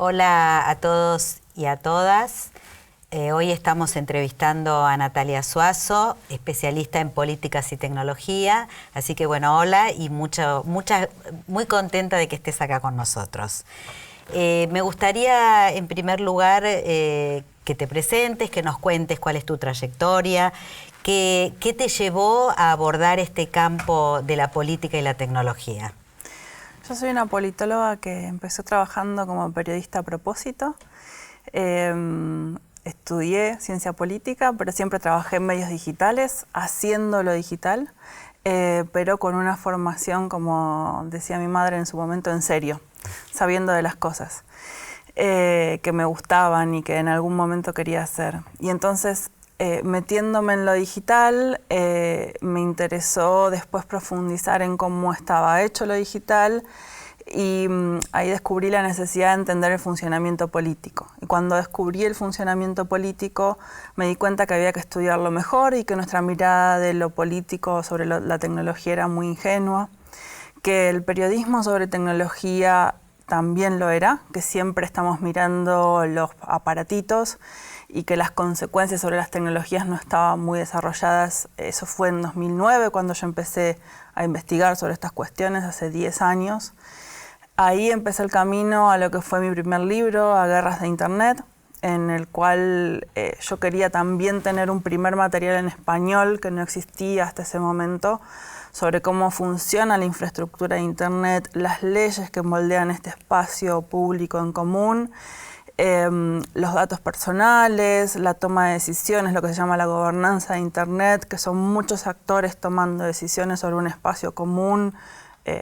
Hola a todos y a todas. Hoy estamos entrevistando a Natalia Zuazo, especialista en políticas y tecnología. Así que bueno, hola y muy contenta de que estés acá con nosotros. Me gustaría, en primer lugar, que te presentes, que nos cuentes cuál es tu trayectoria, qué te llevó a abordar este campo de la política y la tecnología. Yo soy una politóloga que empezó trabajando como periodista a propósito. Estudié ciencia política, pero siempre trabajé en medios digitales, haciendo lo digital, pero con una formación, como decía mi madre en su momento, en serio, sabiendo de las cosas que me gustaban y que en algún momento quería hacer. Y entonces, metiéndome en lo digital, me interesó después profundizar en cómo estaba hecho lo digital y ahí descubrí la necesidad de entender el funcionamiento político. Y cuando descubrí el funcionamiento político me di cuenta que había que estudiarlo mejor y que nuestra mirada de lo político sobre la tecnología era muy ingenua, que el periodismo sobre tecnología también lo era, que siempre estamos mirando los aparatitos y que las consecuencias sobre las tecnologías no estaban muy desarrolladas. Eso fue en 2009 cuando yo empecé a investigar sobre estas cuestiones, hace 10 años. Ahí empecé el camino a lo que fue mi primer libro, A Guerras de Internet, en el cual yo quería también tener un primer material en español que no existía hasta ese momento, sobre cómo funciona la infraestructura de Internet, las leyes que moldean este espacio público en común, los datos personales, la toma de decisiones, lo que se llama la gobernanza de Internet, que son muchos actores tomando decisiones sobre un espacio común,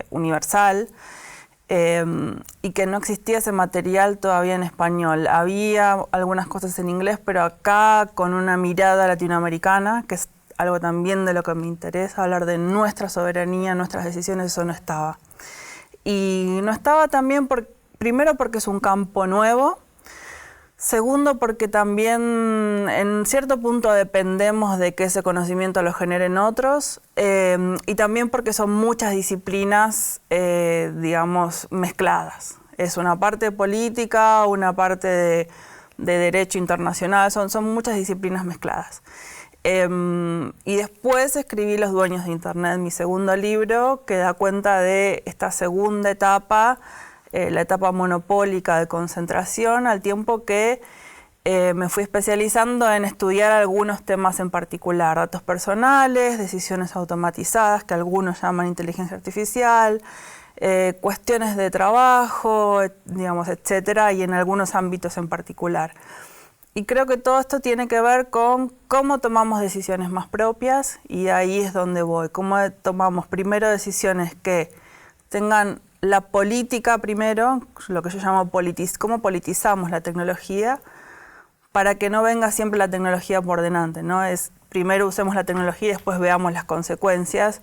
universal, y que no existía ese material todavía en español. Había algunas cosas en inglés, pero acá con una mirada latinoamericana, que es algo también de lo que me interesa, hablar de nuestra soberanía, nuestras decisiones, eso no estaba. Y no estaba también, primero porque es un campo nuevo, segundo porque también en cierto punto dependemos de que ese conocimiento lo generen otros, y también porque son muchas disciplinas, digamos, mezcladas. Es una parte política, una parte de derecho internacional, son muchas disciplinas mezcladas. Y después escribí Los Dueños de Internet, mi segundo libro, que da cuenta de esta segunda etapa, la etapa monopólica de concentración, al tiempo que me fui especializando en estudiar algunos temas en particular, datos personales, decisiones automatizadas, que algunos llaman inteligencia artificial, cuestiones de trabajo, digamos, etcétera, y en algunos ámbitos en particular. Y creo que todo esto tiene que ver con cómo tomamos decisiones más propias, y ahí es donde voy. Cómo tomamos primero decisiones que tengan la política primero, lo que yo llamo cómo politizamos la tecnología, para que no venga siempre la tecnología por delante, ¿no? Es primero usemos la tecnología y después veamos las consecuencias,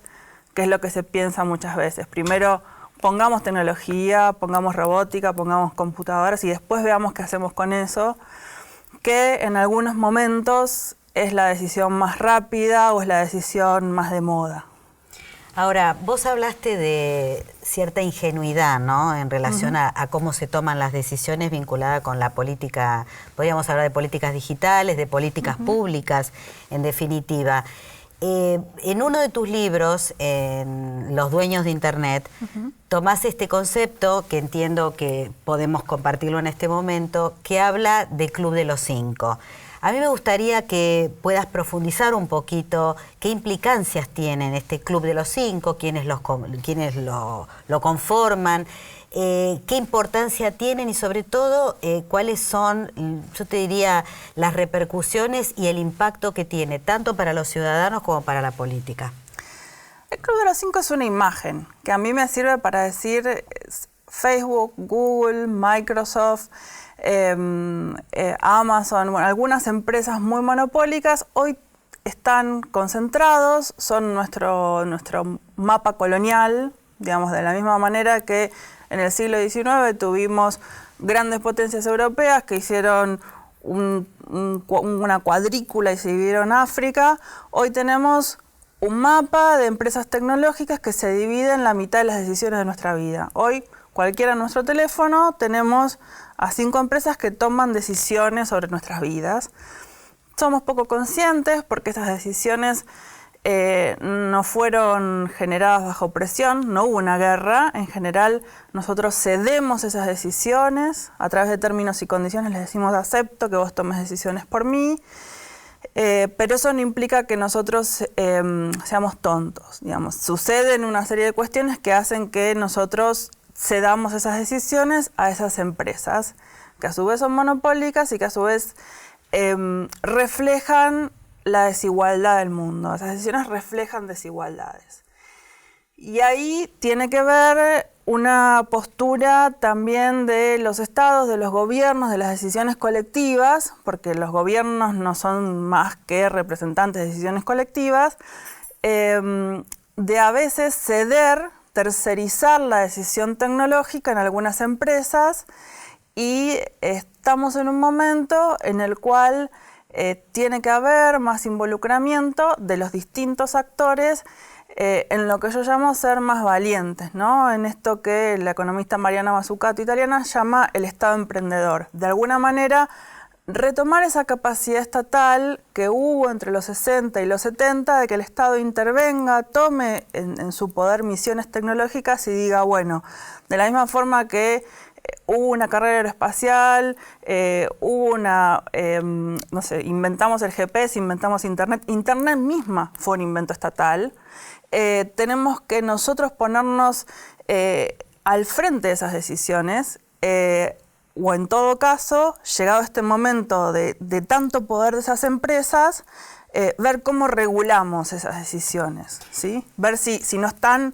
que es lo que se piensa muchas veces. Primero pongamos tecnología, pongamos robótica, pongamos computadoras y después veamos qué hacemos con eso, que en algunos momentos es la decisión más rápida o es la decisión más de moda. Ahora, vos hablaste de cierta ingenuidad, ¿no?, en relación a cómo se toman las decisiones vinculadas con la política. Podríamos hablar de políticas digitales, de políticas públicas, en definitiva. En uno de tus libros, en Los Dueños de Internet, tomás este concepto, que entiendo que podemos compartirlo en este momento, que habla del Club de los Cinco. A mí me gustaría que puedas profundizar un poquito qué implicancias tienen este Club de los Cinco, quiénes lo conforman, qué importancia tienen y sobre todo cuáles son, yo te diría, las repercusiones y el impacto que tiene tanto para los ciudadanos como para la política. El Club de los Cinco es una imagen que a mí me sirve para decir Facebook, Google, Microsoft, Amazon, bueno, algunas empresas muy monopólicas hoy están concentrados, son nuestro mapa colonial, digamos, de la misma manera que en el siglo XIX tuvimos grandes potencias europeas que hicieron una cuadrícula y se dividieron África. Hoy tenemos un mapa de empresas tecnológicas que se dividen la mitad de las decisiones de nuestra vida. Hoy cualquiera en nuestro teléfono, tenemos a 5 empresas que toman decisiones sobre nuestras vidas. Somos poco conscientes porque estas decisiones no fueron generadas bajo presión, no hubo una guerra. En general, nosotros cedemos esas decisiones a través de términos y condiciones, les decimos acepto que vos tomes decisiones por mí, pero eso no implica que nosotros seamos tontos, digamos. Suceden una serie de cuestiones que hacen que nosotros cedamos esas decisiones a esas empresas, que a su vez son monopólicas y que a su vez reflejan la desigualdad del mundo. Esas decisiones reflejan desigualdades. Y ahí tiene que ver una postura también de los estados, de los gobiernos, de las decisiones colectivas, porque los gobiernos no son más que representantes de decisiones colectivas, de a veces ceder, tercerizar la decisión tecnológica en algunas empresas, y estamos en un momento en el cual tiene que haber más involucramiento de los distintos actores en lo que yo llamo ser más valientes, ¿no? En esto que la economista Mariana Mazzucato italiana llama el Estado emprendedor. De alguna manera, retomar esa capacidad estatal que hubo entre los 60 y los 70 de que el Estado intervenga, tome en su poder misiones tecnológicas y diga, bueno, de la misma forma que hubo una carrera aeroespacial, hubo una, no sé, inventamos el GPS, inventamos Internet. Internet misma fue un invento estatal. Tenemos que nosotros ponernos al frente de esas decisiones, o en todo caso, llegado este momento de tanto poder de esas empresas, ver cómo regulamos esas decisiones, ¿sí? Ver si no están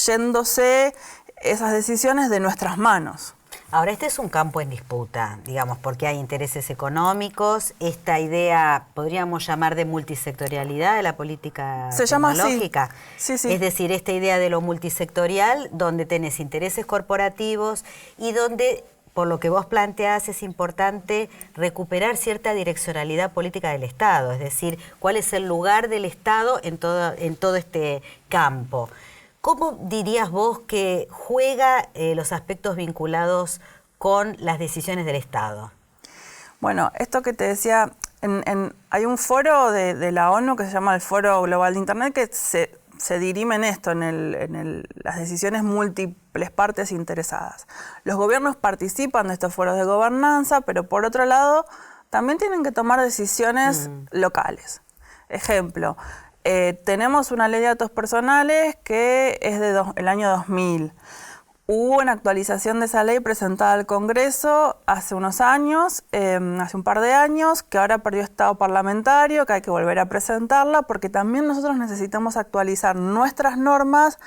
yéndose esas decisiones de nuestras manos. Ahora, este es un campo en disputa, digamos, porque hay intereses económicos. Esta idea, podríamos llamar de multisectorialidad de la política tecnológica. Llama así. Sí, sí. Es decir, esta idea de lo multisectorial, donde tenés intereses corporativos y donde, por lo que vos planteás, es importante recuperar cierta direccionalidad política del Estado. Es decir, cuál es el lugar del Estado en todo este campo. ¿Cómo dirías vos que juega los aspectos vinculados con las decisiones del Estado? Bueno, esto que te decía, hay un foro de la ONU que se llama el Foro Global de Internet que se dirime en esto, las decisiones múltiples partes interesadas. Los gobiernos participan de estos foros de gobernanza, pero por otro lado también tienen que tomar decisiones locales. Ejemplo, tenemos una ley de datos personales que es del año 2000. Hubo una actualización de esa ley presentada al Congreso hace unos años, hace un par de años, que ahora perdió estado parlamentario, que hay que volver a presentarla, porque también nosotros necesitamos actualizar nuestras normas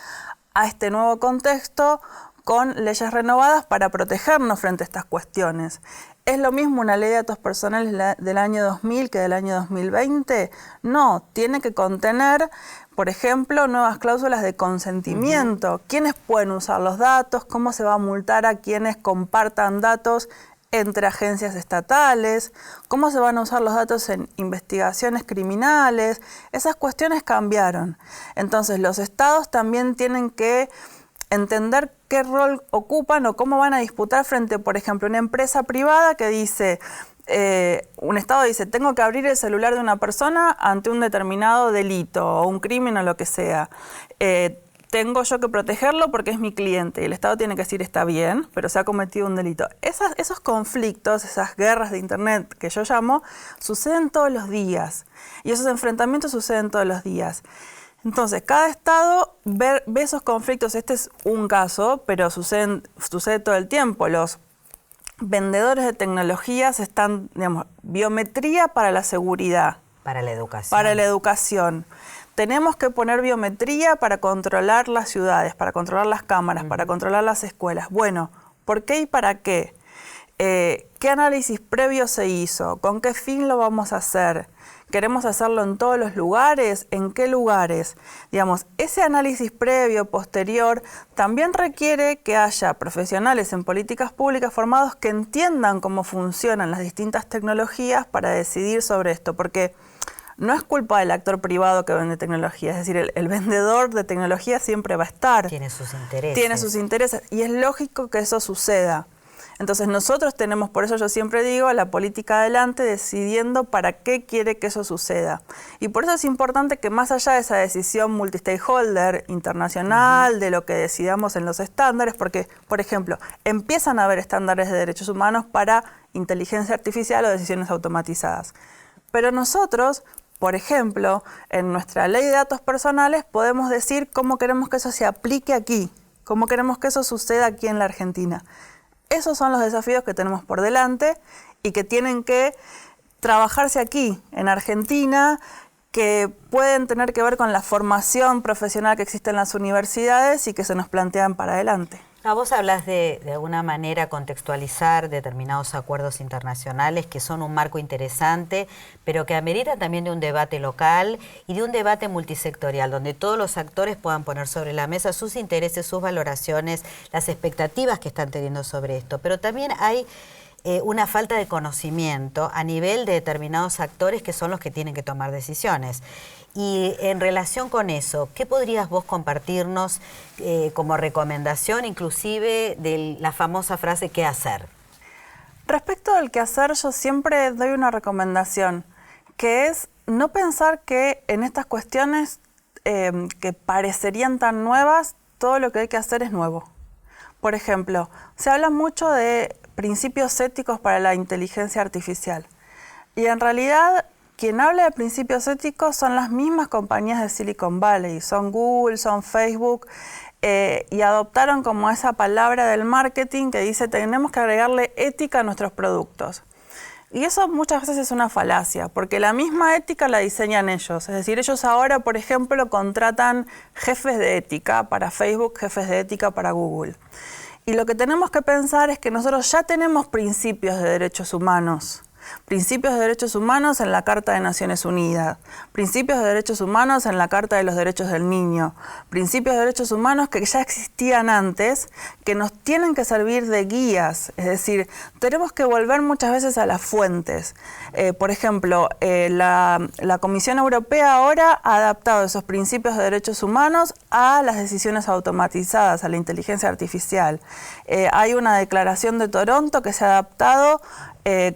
a este nuevo contexto con leyes renovadas para protegernos frente a estas cuestiones. ¿Es lo mismo una ley de datos personales del año 2000 que del año 2020? No, tiene que contener, por ejemplo, nuevas cláusulas de consentimiento. ¿Quiénes pueden usar los datos? ¿Cómo se va a multar a quienes compartan datos entre agencias estatales? ¿Cómo se van a usar los datos en investigaciones criminales? Esas cuestiones cambiaron. Entonces, los estados también tienen que entender qué rol ocupan o cómo van a disputar frente, por ejemplo, a una empresa privada que dice, un Estado dice, tengo que abrir el celular de una persona ante un determinado delito o un crimen o lo que sea. Tengo yo que protegerlo porque es mi cliente y el Estado tiene que decir, está bien, pero se ha cometido un delito. Esos conflictos, esas guerras de Internet que yo llamo, suceden todos los días y esos enfrentamientos suceden todos los días. Entonces, cada estado ve esos conflictos. Este es un caso, pero sucede todo el tiempo. Los vendedores de tecnologías están, digamos, biometría para la seguridad. Para la educación. Para la educación. Tenemos que poner biometría para controlar las ciudades, para controlar las cámaras, para controlar las escuelas. Bueno, ¿por qué y para qué? ¿Qué análisis previo se hizo? ¿Con qué fin lo vamos a hacer? ¿Queremos hacerlo en todos los lugares? ¿En qué lugares? Digamos, ese análisis previo, posterior, también requiere que haya profesionales en políticas públicas formados que entiendan cómo funcionan las distintas tecnologías para decidir sobre esto. Porque no es culpa del actor privado que vende tecnología, es decir, el vendedor de tecnología siempre va a estar. Tiene sus intereses. Tiene sus intereses y es lógico que eso suceda. Entonces nosotros tenemos, por eso yo siempre digo, la política adelante decidiendo para qué quiere que eso suceda. Y por eso es importante que más allá de esa decisión multi-stakeholder internacional, de lo que decidamos en los estándares, porque, por ejemplo, empiezan a haber estándares de derechos humanos para inteligencia artificial o decisiones automatizadas. Pero nosotros, por ejemplo, en nuestra ley de datos personales podemos decir cómo queremos que eso se aplique aquí, cómo queremos que eso suceda aquí en la Argentina. Esos son los desafíos que tenemos por delante y que tienen que trabajarse aquí, en Argentina, que pueden tener que ver con la formación profesional que existe en las universidades y que se nos plantean para adelante. Vos hablas de alguna manera contextualizar determinados acuerdos internacionales que son un marco interesante, pero que ameritan también de un debate local y de un debate multisectorial, donde todos los actores puedan poner sobre la mesa sus intereses, sus valoraciones, las expectativas que están teniendo sobre esto. Pero también hay una falta de conocimiento a nivel de determinados actores que son los que tienen que tomar decisiones. Y en relación con eso, ¿qué podrías vos compartirnos como recomendación, inclusive de la famosa frase ¿qué hacer? Respecto del qué hacer, yo siempre doy una recomendación, que es no pensar que en estas cuestiones que parecerían tan nuevas, todo lo que hay que hacer es nuevo. Por ejemplo, se habla mucho de principios éticos para la inteligencia artificial. Y en realidad, quien habla de principios éticos son las mismas compañías de Silicon Valley, son Google, son Facebook, y adoptaron como esa palabra del marketing que dice tenemos que agregarle ética a nuestros productos. Y eso muchas veces es una falacia, porque la misma ética la diseñan ellos. Es decir, ellos ahora, por ejemplo, contratan jefes de ética para Facebook, jefes de ética para Google. Y lo que tenemos que pensar es que nosotros ya tenemos principios de derechos humanos. Principios de derechos humanos en la Carta de Naciones Unidas, principios de derechos humanos en la Carta de los Derechos del Niño, principios de derechos humanos que ya existían antes, que nos tienen que servir de guías, es decir, tenemos que volver muchas veces a las fuentes. Por ejemplo, la Comisión Europea ahora ha adaptado esos principios de derechos humanos a las decisiones automatizadas, a la inteligencia artificial. Hay una declaración de Toronto que se ha adaptado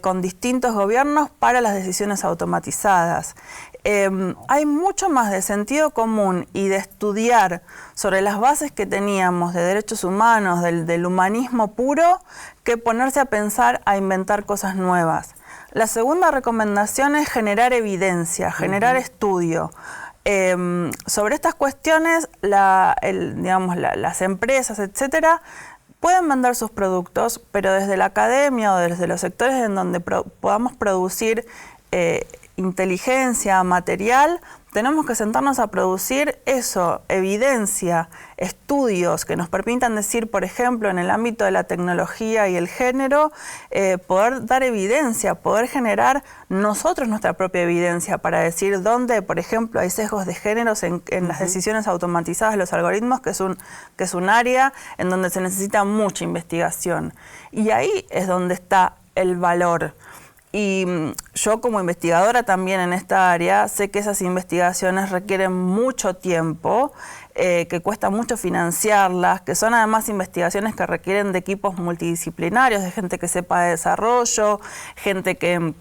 con distintos gobiernos para las decisiones automatizadas. Hay mucho más de sentido común y de estudiar sobre las bases que teníamos de derechos humanos, del humanismo puro, que ponerse a pensar, a inventar cosas nuevas. La segunda recomendación es generar evidencia, generar estudio. Sobre estas cuestiones, las empresas, etcétera, pueden vender sus productos, pero desde la academia o desde los sectores en donde podamos producir inteligencia, material, tenemos que sentarnos a producir eso, evidencia, estudios que nos permitan decir, por ejemplo, en el ámbito de la tecnología y el género, poder dar evidencia, poder generar nosotros nuestra propia evidencia para decir dónde, por ejemplo, hay sesgos de géneros en las decisiones automatizadas de los algoritmos, que es un área en donde se necesita mucha investigación. Y ahí es donde está el valor. Y yo como investigadora también en esta área sé que esas investigaciones requieren mucho tiempo, que cuesta mucho financiarlas, que son además investigaciones que requieren de equipos multidisciplinarios, de gente que sepa de desarrollo, gente que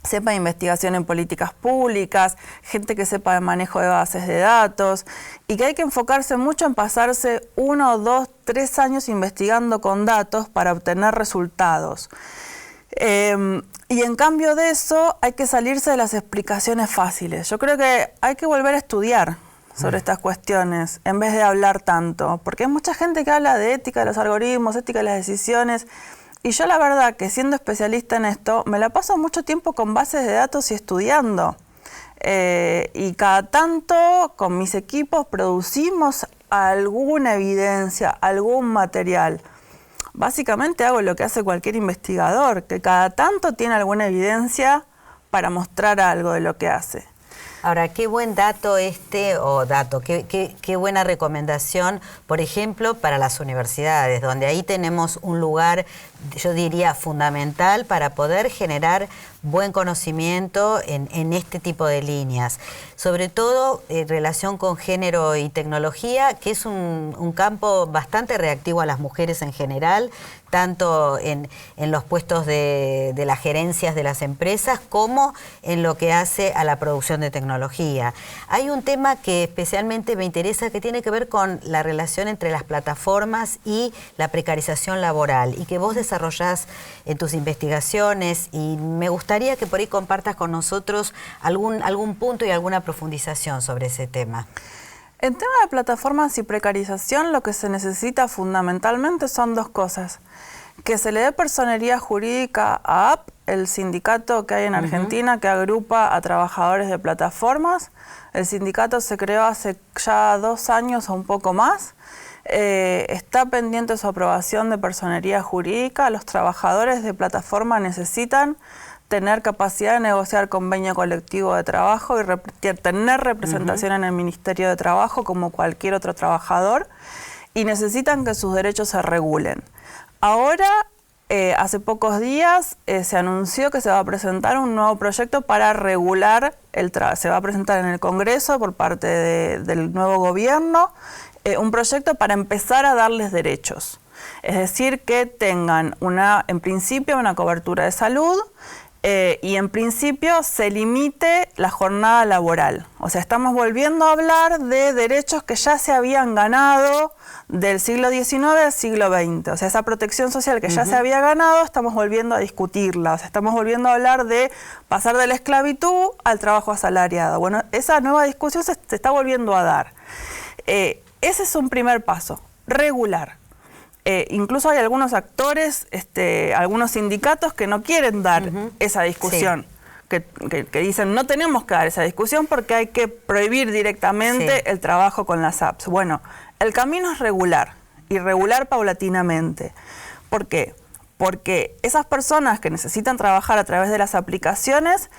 sepa de investigación en políticas públicas, gente que sepa de manejo de bases de datos, y que hay que enfocarse mucho en pasarse 1, 2, 3 años investigando con datos para obtener resultados. Y en cambio de eso hay que salirse de las explicaciones fáciles. Yo creo que hay que volver a estudiar sobre estas cuestiones en vez de hablar tanto, porque hay mucha gente que habla de ética de los algoritmos, ética de las decisiones, y yo la verdad que siendo especialista en esto me la paso mucho tiempo con bases de datos y estudiando. Y cada tanto con mis equipos producimos alguna evidencia, algún material. Básicamente hago lo que hace cualquier investigador, que cada tanto tiene alguna evidencia para mostrar algo de lo que hace. Ahora, qué buen dato qué buena recomendación, por ejemplo, para las universidades, donde ahí tenemos un lugar, yo diría, fundamental para poder generar buen conocimiento en este tipo de líneas, sobre todo en relación con género y tecnología, que es un campo bastante reactivo a las mujeres en general, tanto en los puestos de las gerencias de las empresas como en lo que hace a la producción de tecnología. Hay un tema que especialmente me interesa que tiene que ver con la relación entre las plataformas y la precarización laboral y que vos desarrollás en tus investigaciones, y me gustaría que por ahí compartas con nosotros algún punto y alguna profundización sobre ese tema. En tema de plataformas y precarización, lo que se necesita fundamentalmente son dos cosas. Que se le dé personería jurídica a AP, el sindicato que hay en Argentina que agrupa a trabajadores de plataformas. El sindicato se creó hace ya 2 años o un poco más. Está pendiente su aprobación de personería jurídica. Los trabajadores de plataforma necesitan tener capacidad de negociar convenio colectivo de trabajo y tener representación en el Ministerio de Trabajo como cualquier otro trabajador, y necesitan que sus derechos se regulen. Ahora, hace pocos días, se anunció que se va a presentar un nuevo proyecto para regular se va a presentar en el Congreso por parte del nuevo gobierno, un proyecto para empezar a darles derechos. Es decir, que tengan en principio una cobertura de salud, y en principio se limite la jornada laboral. O sea, estamos volviendo a hablar de derechos que ya se habían ganado del siglo XIX al siglo XX. O sea, esa protección social que ya se había ganado, estamos volviendo a discutirla. O sea, estamos volviendo a hablar de pasar de la esclavitud al trabajo asalariado. Bueno, esa nueva discusión se está volviendo a dar. Ese es un primer paso, regular. Incluso hay algunos actores, algunos sindicatos que no quieren dar esa discusión, que dicen no tenemos que dar esa discusión porque hay que prohibir directamente el trabajo con las apps. Bueno, el camino es regular, y regular paulatinamente. ¿Por qué? Porque esas personas que necesitan trabajar a través de las aplicaciones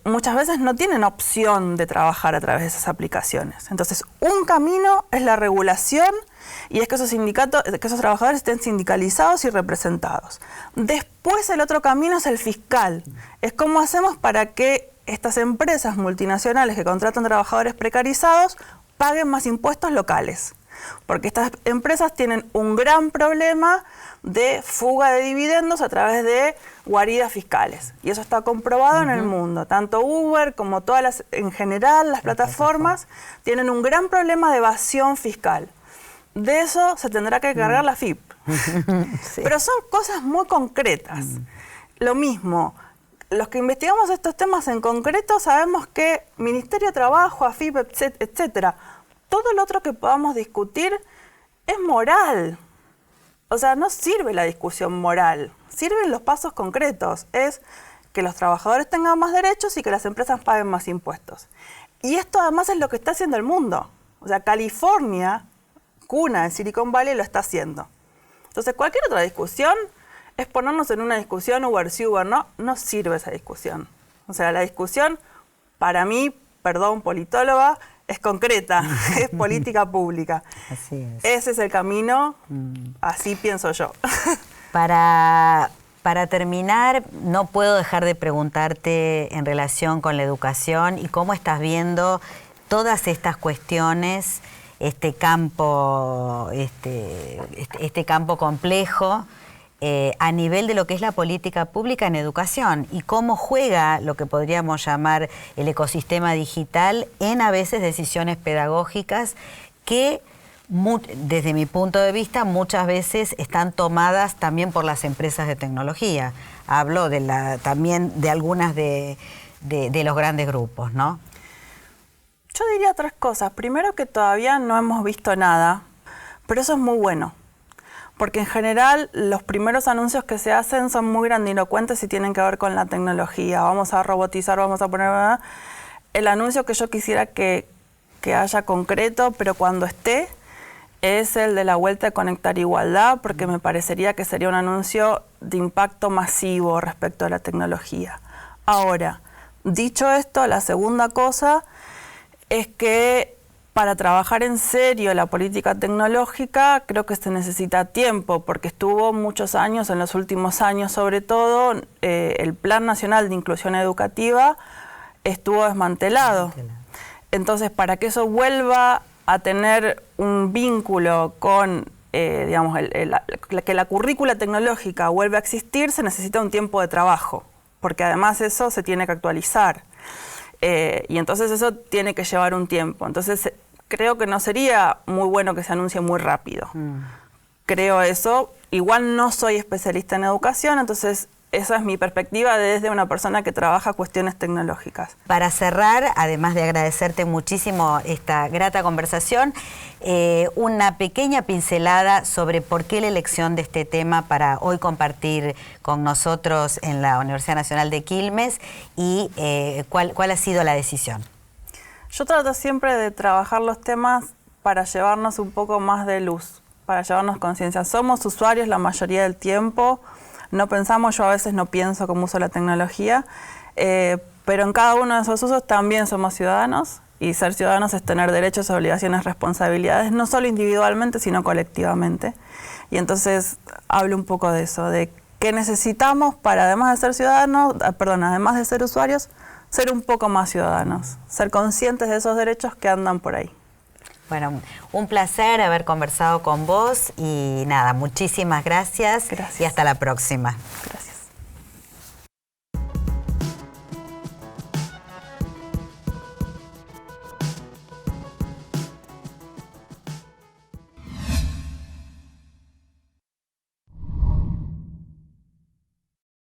muchas veces no tienen opción de trabajar a través de esas aplicaciones. Entonces, un camino es la regulación, y es que esos trabajadores estén sindicalizados y representados. Después, el otro camino es el fiscal. Es cómo hacemos para que estas empresas multinacionales que contratan trabajadores precarizados paguen más impuestos locales. Porque estas empresas tienen un gran problema de fuga de dividendos a través de guaridas fiscales. Y eso está comprobado en el mundo. Tanto Uber como en general las plataformas tienen un gran problema de evasión fiscal. De eso se tendrá que cargar la FIP. Pero son cosas muy concretas. Lo mismo, los que investigamos estos temas en concreto sabemos que Ministerio de Trabajo, AFIP, etcétera, todo lo otro que podamos discutir es moral. O sea, no sirve la discusión moral, sirven los pasos concretos. Es que los trabajadores tengan más derechos y que las empresas paguen más impuestos. Y esto además es lo que está haciendo el mundo. O sea, California, cuna de Silicon Valley, lo está haciendo. Entonces, cualquier otra discusión es ponernos en una discusión Uber sí, Uber no sirve esa discusión. O sea, la discusión, para mí, perdón, politóloga, es concreta, es política pública. Así es. Ese es el camino, así pienso yo. Para terminar, no puedo dejar de preguntarte en relación con la educación y cómo estás viendo todas estas cuestiones, este campo complejo a nivel de lo que es la política pública en educación y cómo juega lo que podríamos llamar el ecosistema digital en a veces decisiones pedagógicas que desde mi punto de vista muchas veces están tomadas también por las empresas de tecnología. Hablo también de algunas de los grandes grupos, ¿no? Yo diría 3 cosas. Primero, que todavía no hemos visto nada, pero eso es muy bueno. Porque en general los primeros anuncios que se hacen son muy grandilocuentes y tienen que ver con la tecnología. Vamos a robotizar, vamos a poner... El anuncio que yo quisiera que haya concreto, pero cuando esté, es el de la vuelta de Conectar Igualdad, porque me parecería que sería un anuncio de impacto masivo respecto a la tecnología. Ahora, dicho esto, la segunda cosa es que Para trabajar en serio la política tecnológica creo que se necesita tiempo, porque estuvo muchos años, en los últimos años sobre todo, el Plan Nacional de Inclusión Educativa estuvo desmantelado. Entonces, para que eso vuelva a tener un vínculo con, digamos, que la currícula tecnológica vuelva a existir, se necesita un tiempo de trabajo, porque además eso se tiene que actualizar. Y entonces eso tiene que llevar un tiempo. Entonces creo que no sería muy bueno que se anuncie muy rápido. Creo eso. Igual no soy especialista en educación, entonces esa es mi perspectiva desde una persona que trabaja cuestiones tecnológicas. Para cerrar, además de agradecerte muchísimo esta grata conversación, una pequeña pincelada sobre por qué la elección de este tema para hoy compartir con nosotros en la Universidad Nacional de Quilmes y cuál ha sido la decisión. Yo trato siempre de trabajar los temas para llevarnos un poco más de luz, para llevarnos conciencia. Somos usuarios la mayoría del tiempo. No pensamos, yo a veces no pienso cómo uso la tecnología, pero en cada uno de esos usos también somos ciudadanos, y ser ciudadanos es tener derechos, obligaciones, responsabilidades, no solo individualmente, sino colectivamente. Y entonces hablo un poco de eso, de qué necesitamos para, además de ser ciudadanos, además de ser usuarios, ser un poco más ciudadanos, ser conscientes de esos derechos que andan por ahí. Bueno, un placer haber conversado con vos y nada, muchísimas gracias. Gracias. Y hasta la próxima. Gracias.